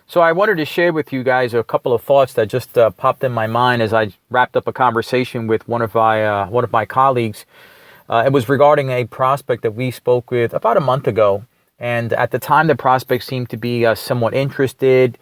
So I wanted to share with you guys a couple of thoughts that just popped in my mind as I wrapped up a conversation with one of my colleagues. It was regarding a prospect that we spoke with about a month ago, and at the time, the prospect seemed to be somewhat interested.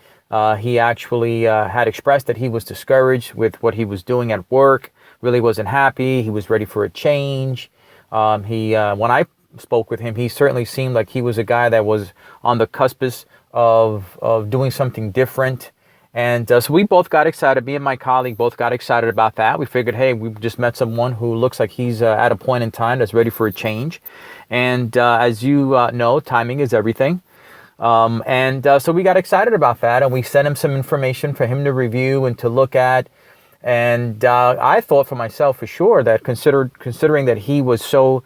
He actually had expressed that he was discouraged with what he was doing at work. Really wasn't happy. He was ready for a change. When I spoke with him, he certainly seemed like he was a guy that was on the cusp of doing something different. And so we both got excited. Me and my colleague both got excited about that. We figured, hey, we just met someone who looks like he's at a point in time that's ready for a change. And as you know, timing is everything. So we got excited about that, and we sent him some information for him to review and to look at. And I thought for myself, for sure, that considering that he was so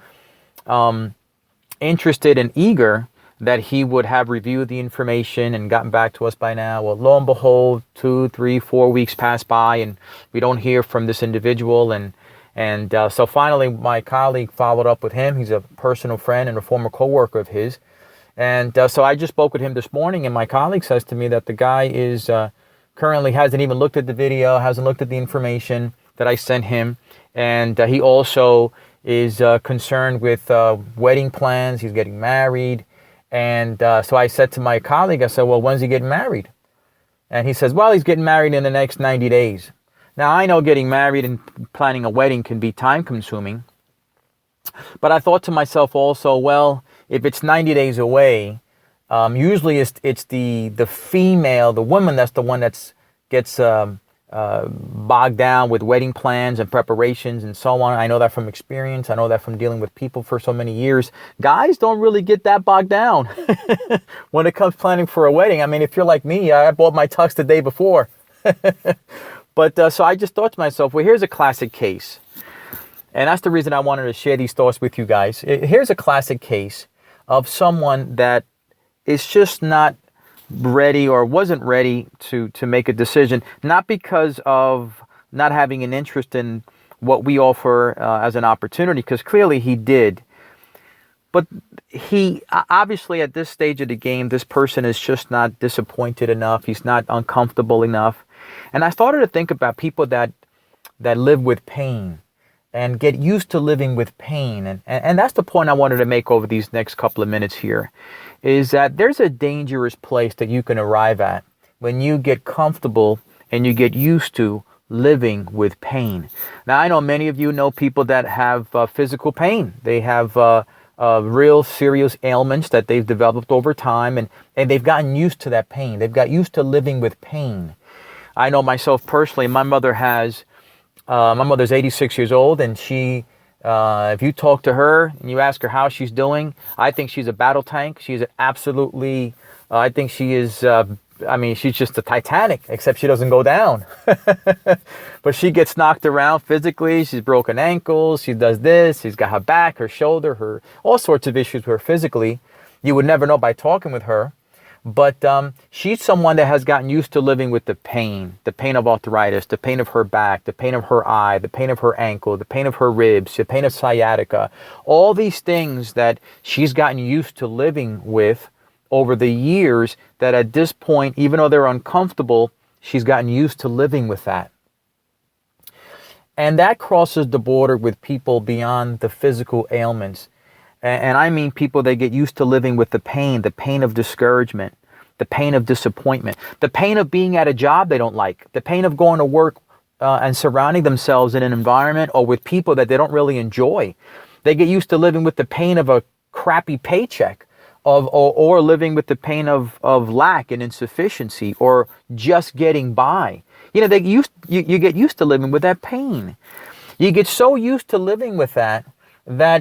interested and eager, that he would have reviewed the information and gotten back to us by now. Well, lo and behold, 2, 3, 4 weeks pass by, and we don't hear from this individual. So finally, my colleague followed up with him. He's a personal friend and a former coworker of his. So I just spoke with him this morning, and my colleague says to me that the guy is currently hasn't even looked at the video, hasn't looked at the information that I sent him. And he also is concerned with wedding plans. He's getting married. And so I said to my colleague, I said, well, when's he getting married? And he says, well, he's getting married in the next 90 days. Now, I know getting married and planning a wedding can be time consuming. But I thought to myself also, well, if it's 90 days away, usually it's the female, the woman, that's the one that's gets bogged down with wedding plans and preparations and so on. I know that from experience. I know that from dealing with people for so many years. Guys don't really get that bogged down when it comes planning for a wedding. I mean, if you're like me, I bought my tux the day before. But so I just thought to myself, well, here's a classic case. And that's the reason I wanted to share these thoughts with you guys. Here's a classic case of someone that is just not ready or wasn't ready to make a decision, not because of not having an interest in what we offer as an opportunity, because clearly he did. But he obviously at this stage of the game, this person is just not disappointed enough. He's not uncomfortable enough. And I started to think about people that live with pain and get used to living with pain. And that's the point I wanted to make over these next couple of minutes here, is that there's a dangerous place that you can arrive at when you get comfortable and you get used to living with pain. Now, I know many of you know people that have physical pain. They have real serious ailments that they've developed over time, and they've gotten used to that pain. They've got used to living with pain. I know myself personally, my mother's 86 years old, and she, if you talk to her and you ask her how she's doing, I think she's a battle tank. She's absolutely, I think she is, she's just a Titanic, except she doesn't go down. But she gets knocked around physically. She's broken ankles. She does this. She's got her back, her shoulder, all sorts of issues with her physically. You would never know by talking with her. But she's someone that has gotten used to living with the pain of arthritis, the pain of her back, the pain of her eye, the pain of her ankle, the pain of her ribs, the pain of sciatica, all these things that she's gotten used to living with over the years, that at this point, even though they're uncomfortable, she's gotten used to living with that. And that crosses the border with people beyond the physical ailments. And I mean people that get used to living with the pain of discouragement, the pain of disappointment, the pain of being at a job they don't like, the pain of going to work and surrounding themselves in an environment or with people that they don't really enjoy. They get used to living with the pain of a crappy paycheck, or living with the pain of lack and insufficiency, or just getting by. You know, you get used to living with that pain. You get so used to living with that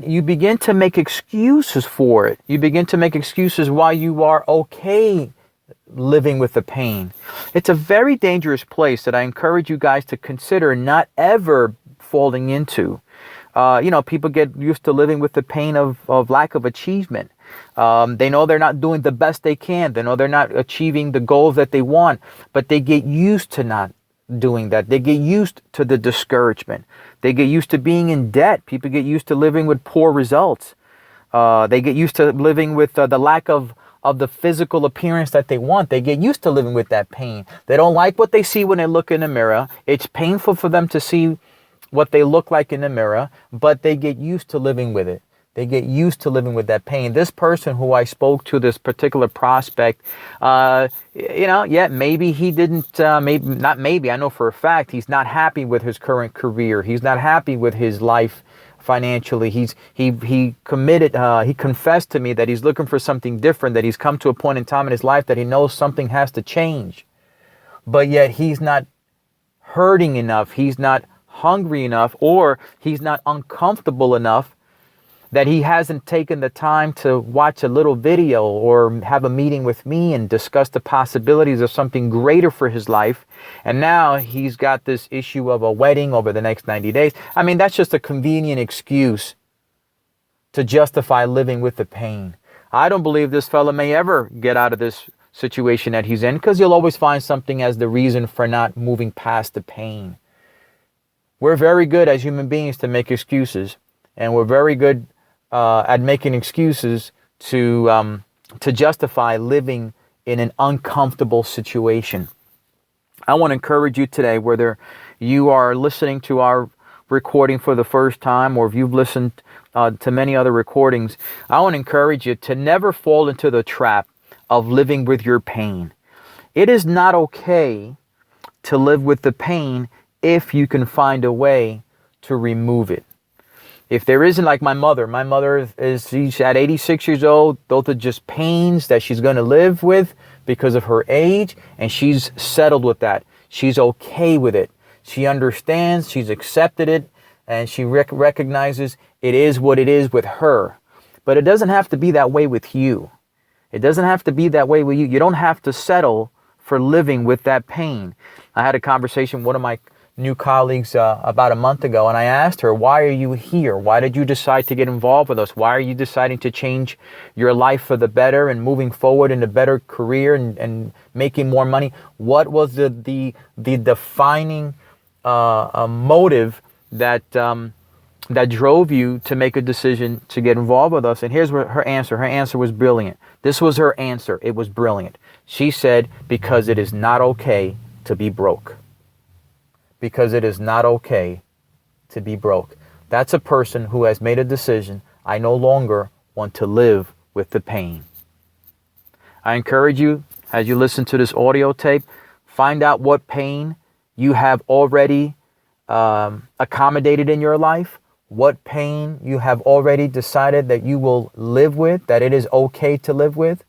you begin to make excuses for it. You begin to make excuses why you are okay living with the pain. It's a very dangerous place that I encourage you guys to consider not ever falling into. People get used to living with the pain of lack of achievement. They know they're not doing the best they can. They know they're not achieving the goals that they want, but they get used to not doing that. They get used to the discouragement. They get used to being in debt. People get used to living with poor results. They get used to living with the lack of of the physical appearance that they want. They get used to living with that pain. They don't like what they see when they look in the mirror. It's painful for them to see what they look like in the mirror, but they get used to living with it. They get used to living with that pain. This person who I spoke to, this particular prospect, maybe he didn't, I know for a fact he's not happy with his current career. He's not happy with his life financially. He confessed to me that he's looking for something different, that he's come to a point in time in his life that he knows something has to change. But yet he's not hurting enough. He's not hungry enough, or he's not uncomfortable enough that he hasn't taken the time to watch a little video or have a meeting with me and discuss the possibilities of something greater for his life. And now he's got this issue of a wedding over the next 90 days. I mean, that's just a convenient excuse to justify living with the pain. I don't believe this fella may ever get out of this situation that he's in, because he'll always find something as the reason for not moving past the pain. We're very good as human beings to make excuses, and we're very good at making excuses to justify living in an uncomfortable situation. I want to encourage you today, whether you are listening to our recording for the first time or if you've listened to many other recordings, I want to encourage you to never fall into the trap of living with your pain. It is not okay to live with the pain if you can find a way to remove it. If there isn't, like my mother she's at 86 years old. Those are just pains that she's going to live with because of her age, and she's settled with that. She's okay with it. She understands, she's accepted it, and she recognizes it is what it is with her. But it doesn't have to be that way with you. It doesn't have to be that way with you. You don't have to settle for living with that pain. I had a conversation with one of my new colleagues about a month ago, and I asked her, why are you here? Why did you decide to get involved with us? Why are you deciding to change your life for the better and moving forward in a better career and making more money? What was the defining motive that drove you to make a decision to get involved with us? And here's what her answer. Her answer was brilliant. This was her answer. It was brilliant. She said, because it is not okay to be broke. Because it is not okay to be broke. That's a person who has made a decision. I no longer want to live with the pain. I encourage you, as you listen to this audio tape, find out what pain you have already accommodated in your life, what pain you have already decided that you will live with, that it is okay to live with,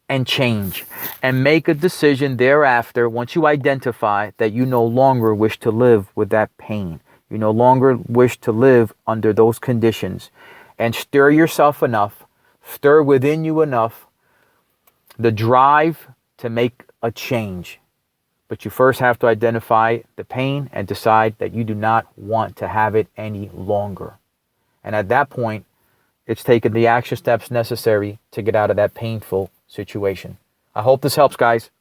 and change, and make a decision thereafter once you identify that you no longer wish to live with that pain. You no longer wish to live under those conditions, and stir yourself enough, stir within you enough the drive to make a change. But you first have to identify the pain and decide that you do not want to have it any longer. And at that point, it's taking the action steps necessary to get out of that painful situation. I hope this helps, guys.